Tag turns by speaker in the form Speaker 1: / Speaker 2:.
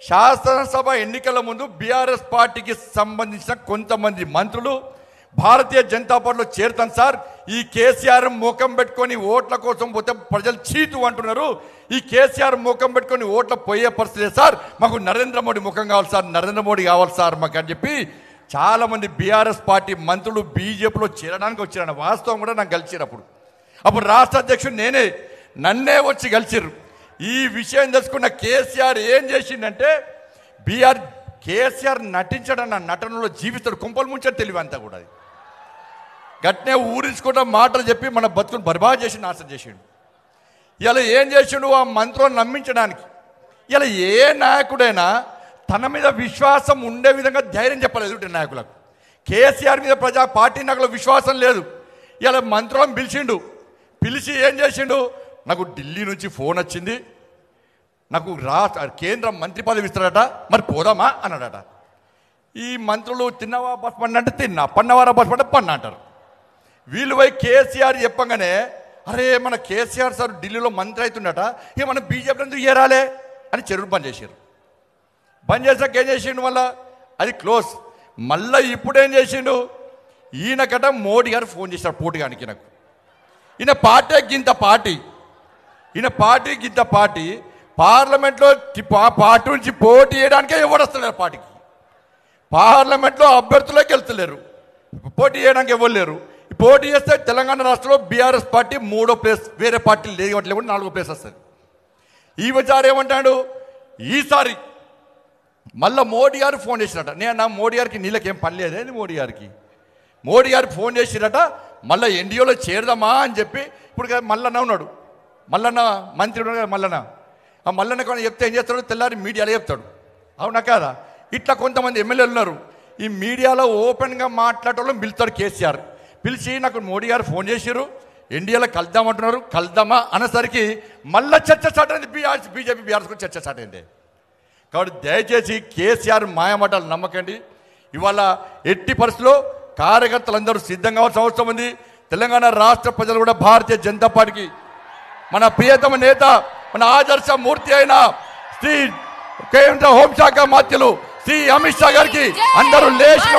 Speaker 1: శాసనసభ ఎన్నికల ముందు బీఆర్ఎస్ పార్టీకి సంబంధించిన కొంతమంది మంత్రులు భారతీయ జనతా పార్టీలో చేరుతాను సార్, ఈ కేసీఆర్ ముఖం పెట్టుకొని ఓట్ల కోసం పోతే ప్రజలు చీతు అంటున్నారు, ఈ కేసీఆర్ ముఖం పెట్టుకొని ఓట్ల పోయే పరిస్థితి సార్, మాకు నరేంద్ర మోడీ ముఖం కావాలి సార్, నరేంద్ర మోడీ కావాలి సార్ మాకు అని చెప్పి చాలామంది బీఆర్ఎస్ పార్టీ మంత్రులు బీజేపీలో చేరడానికి వచ్చారన్న వాస్తవం కూడా నాకు కలిసిరు. అప్పుడు రాష్ట్ర అధ్యక్షుడు నేనే, నన్నే వచ్చి కలిసిరు. ఈ విషయం తెలుసుకున్న కేసీఆర్ ఏం చేసిందంటే కేసీఆర్ నటించడన్న నటనలో జీవితాడు కుంపలు ముంచాడు తెలివి అంతా కూడా. అది గట్నే ఊరించుకుంటా మాటలు చెప్పి మన బతుకుని బర్బాద్ చేసి నాశనం చేసిండు. ఇలా ఏం చేసిండు ఆ మంత్రులను నమ్మించడానికి. ఇలా ఏ నాయకుడైనా తన మీద విశ్వాసం ఉండే విధంగా ధైర్యం చెప్పలేదు నాయకులకు. కేసీఆర్ మీద పార్టీ నాయకులకు విశ్వాసం లేదు. ఇలా మంత్రులను పిలిచి ఏం చేసిండు, నాకు ఢిల్లీ నుంచి ఫోన్ వచ్చింది, నాకు కేంద్ర మంత్రి పదవి ఇస్తాడట, మరి పోదామా అన్నాడట. ఈ మంత్రులు తిన్నవా బస్ పండి అంటే తిన్నా, పన్నవారా బస్ పంట పన్న అంటారు. వీళ్ళు పోయి కేసీఆర్ చెప్పగానే అరే మన కేసీఆర్ సార్ ఢిల్లీలో మంత్రి అవుతుండట, ఇక మనం బీజేపీ ఎందుకు ఏరాలే అని చెరువు బంద్ చేశారు. బంద్ చేసాక ఏం చేసిండు, మళ్ళా అది క్లోజ్. మళ్ళీ ఇప్పుడేం చేసిండు, ఈయనకట మోడీ గారు ఫోన్ చేశారు పోటీగానికి. నాకు ఈయన పార్టీ గింత పార్టీ పార్లమెంట్లో పార్టీ నుంచి పోటీ చేయడానికే ఎవరు వస్తలేరు. పార్టీకి పార్లమెంట్లో అభ్యర్థులకి వెళ్తలేరు, పోటీ చేయడానికి ఎవరు లేరు. పోటీ చేస్తే తెలంగాణ రాష్ట్రంలో బీఆర్ఎస్ పార్టీ 3వ ప్లేస్, వేరే పార్టీలు లేవట్లే కూడా 4వ ప్లేస్ వస్తుంది. ఈ విచారం ఏమంటాడు, ఈసారి మళ్ళీ మోడీ గారు ఫోన్ చేసినట. నేను మోడీ గారికి నీళ్ళకేం పని లేదే, మోడీ గారికి ఫోన్ చేసిరట, మళ్ళీ ఎన్డీఏలో చేరదామా అని చెప్పి. ఇప్పుడు మల్లన్న ఉన్నాడు, మల్లన్న మంత్రి ఉన్నాడు కదా మల్లన్న, ఆ మల్లన్న కొన్ని చెప్తే ఏం చేస్తాడు, తెల్లారి మీడియాలో చెప్తాడు, అవునా కాదా. ఇట్లా కొంతమంది ఎమ్మెల్యేలు ఉన్నారు, ఈ మీడియాలో ఓపెన్గా మాట్లాడటంలో పిలుస్తాడు కేసీఆర్. పిలిచి నాకు మోడీ గారు ఫోన్ చేశారు, ఎన్డీఏలో కలుద్దామంటున్నారు, కలుద్దామా అనేసరికి మళ్ళీ చర్చ స్టార్ట్ అయింది. బీజేపీ బీఆర్ఎస్ చర్చ స్టార్ట్ అయింది. కాబట్టి దయచేసి కేసీఆర్ మాయమాటలు నమ్మకండి. ఇవాళ ఎట్టి పరిస్థితుల్లో కార్యకర్తలందరూ సిద్ధం కావాల్సిన అవసరం ఉంది. తెలంగాణ రాష్ట్ర ప్రజలు కూడా భారతీయ జనతా పార్టీకి మన ప్రియతమ నేత, మన ఆదర్శ మూర్తి అయిన శ్రీ కేంద్ర హోంశాఖ మంత్రులు శ్రీ అమిత్ షా గారికి అందరూ లేచి